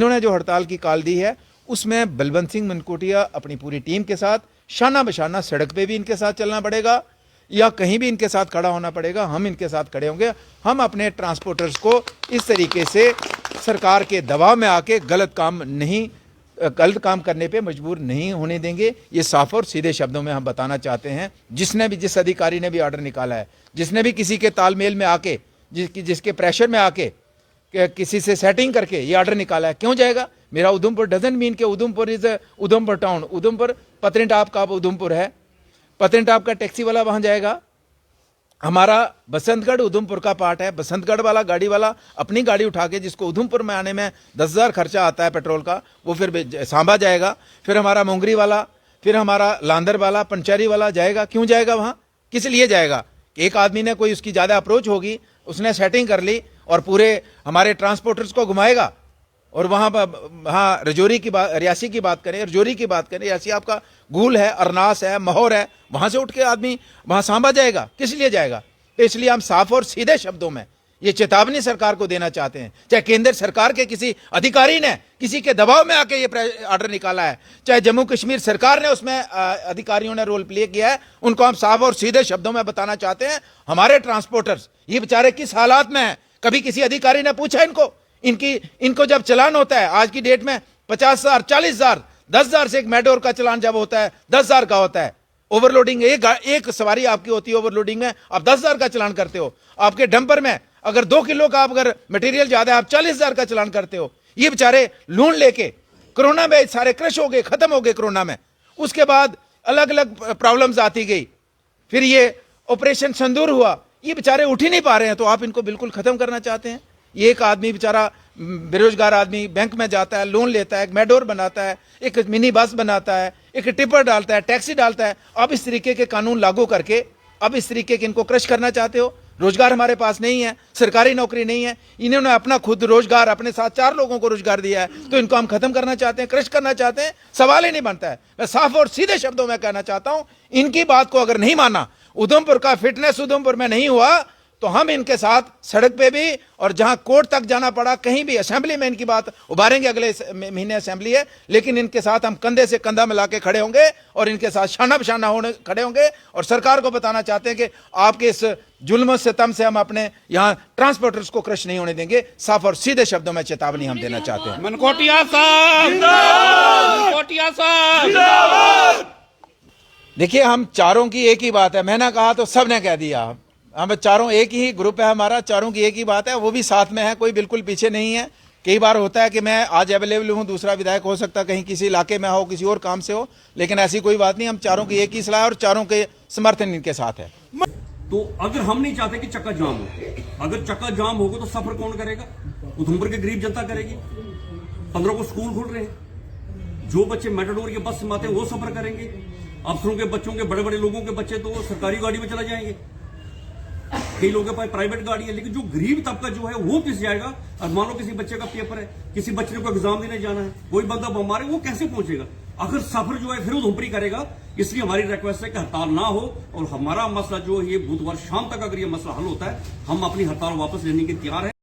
इन्होंने जो हड़ताल की कॉल दी है उसमें बलवंत सिंह मनकोटिया अपनी पूरी टीम के साथ शाना बशाना सड़क पे भी इनके साथ चलना पड़ेगा या कहीं भी इनके साथ खड़ा होना पड़ेगा। हम इनके साथ खड़े होंगे। हम अपने ट्रांसपोर्टर्स को इस तरीके से सरकार के दबाव में आके गलत काम करने पे मजबूर नहीं होने देंगे। ये साफ और सीधे शब्दों में हम बताना चाहते हैं। जिस अधिकारी ने भी ऑर्डर निकाला है, जिसने भी किसी के तालमेल में आके जिसके प्रेशर में आके किसी से सेटिंग करके ये ऑर्डर निकाला है, क्यों जाएगा? मेरा उधमपुर डजंट मीन कि उधमपुर इज उधमपुर टाउन। उधमपुर पत्नीटॉप का उधमपुर है, पत्नीटॉप का टैक्सी वाला वहां जाएगा। हमारा बसंतगढ़ उधमपुर का पार्ट है। बसंतगढ़ वाला गाड़ी वाला अपनी गाड़ी उठा के, जिसको उधमपुर में आने में 10,000 खर्चा आता है पेट्रोल का, वो फिर सांबा जाएगा। फिर हमारा मोंगरी वाला, फिर हमारा लांदर वाला, पंचैरी वाला जाएगा। क्यों जाएगा वहां? किस लिए जाएगा? एक आदमी ने कोई उसकी ज्यादा अप्रोच होगी, उसने सेटिंग कर ली और पूरे हमारे ट्रांसपोर्टर्स को घुमाएगा। और वहां रजौरी की बात, रियासी की बात करें, रजौरी की बात करें, रियासी आपका गूल है, अरनास है, महौर है, वहां से उठ के आदमी वहां सांबा जाएगा। किस लिए जाएगा? तो इसलिए हम साफ और सीधे शब्दों में ये चेतावनी सरकार को देना चाहते हैं। चाहे केंद्र सरकार के किसी अधिकारी ने किसी के दबाव में आके ये ऑर्डर निकाला है, चाहे जम्मू कश्मीर सरकार ने उसमें अधिकारियों ने रोल प्ले किया है, उनको हम साफ और सीधे शब्दों में बताना चाहते हैं। हमारे ट्रांसपोर्टर्स ये बेचारे किस हालात में हैं? कभी किसी अधिकारी ने पूछा इनको जब चलान होता है आज की डेट में 50,000, 40,000, 10,000 से एक मेडोर का चलान जब होता है 10,000 का होता है। ओवरलोडिंग एक सवारी आपकी होती है, ओवरलोडिंग में आप 10,000 का चलान करते हो। आपके डंपर में अगर 2 किलो का अगर मटेरियल ज्यादा है, आप 40,000 का चलान करते हो। ये बेचारे लून लेके कोरोना में सारे क्रश हो गए, खत्म हो गए कोरोना में। उसके बाद अलग अलग प्रॉब्लम्स आती गई, फिर ये ऑपरेशन संदूर हुआ, ये बेचारे उठ ही नहीं पा रहे हैं। तो आप इनको बिल्कुल खत्म करना चाहते हैं। ये एक आदमी बेचारा बेरोजगार आदमी बैंक में जाता है, लोन लेता है, एक मेडोर बनाता है, एक मिनी बस बनाता है, एक टिपर डालता है, टैक्सी डालता है। अब इस तरीके के कानून लागू करके अब इस तरीके के इनको क्रश करना चाहते हो। रोजगार हमारे पास नहीं है, सरकारी नौकरी नहीं है, इन्होंने अपना खुद रोजगार अपने साथ 4 लोगों को रोजगार दिया है, तो इनको हम खत्म करना चाहते हैं, क्रश करना चाहते हैं। सवाल ही नहीं बनता है। मैं साफ और सीधे शब्दों में कहना चाहता हूं, इनकी बात को अगर नहीं माना, उधमपुर का फिटनेस उधमपुर में नहीं हुआ, तो हम इनके साथ सड़क पे भी और जहां कोर्ट तक जाना पड़ा, कहीं भी असेंबली में इनकी बात उभारेंगे। अगले महीने असेंबली है, लेकिन इनके साथ हम कंधे से कंधा मिला के खड़े होंगे और इनके साथ शाना बशाना होने खड़े होंगे। और सरकार को बताना चाहते हैं कि आपके इस जुल्म सितम से हम अपने यहां ट्रांसपोर्टर्स को क्रश नहीं होने देंगे। साफ और सीधे शब्दों में चेतावनी हम देना चाहते हैं। मनकोटिया साहब, मनकोटिया साहब, देखिए, हम चारों की एक ही बात है। मैंने कहा तो सबने कह दिया। हम चारों एक ही ग्रुप है हमारा, चारों की एक ही बात है, वो भी साथ में है, कोई बिल्कुल पीछे नहीं है। कई बार होता है कि मैं आज अवेलेबल हूं, दूसरा विधायक हो सकता कहीं किसी इलाके में हो, किसी और काम से हो, लेकिन ऐसी कोई बात नहीं। हम चारों की एक ही सलाह और चारों के समर्थन इनके साथ है। तो अगर हम नहीं चाहते कि चक्का जाम हो, अगर चक्का जाम होगा तो सफर कौन करेगा? उधमपुर की गरीब जनता करेगी। 15 को स्कूल खुल रहे हैं, जो बच्चे मेटाडोर के बस से आते हैं वो सफर करेंगे। अफसरों के बच्चों के, बड़े बड़े लोगों के बच्चे तो सरकारी गाड़ी में चला जाएंगे। कई लोगों के पास प्राइवेट गाड़ी है, लेकिन जो गरीब तबका जो है वो पिस जाएगा। और मान लो किसी बच्चे का पेपर है, किसी बच्चे को एग्जाम देने जाना है, कोई बंदा बीमार है, वो कैसे पहुंचेगा? अगर सफर जो है फिर उधमपुरी करेगा। इसलिए हमारी रिक्वेस्ट है कि हड़ताल ना हो और हमारा मसला जो है ये बुधवार शाम तक अगर ये मसला हल होता है, हम अपनी हड़ताल वापस लेने के तैयार है।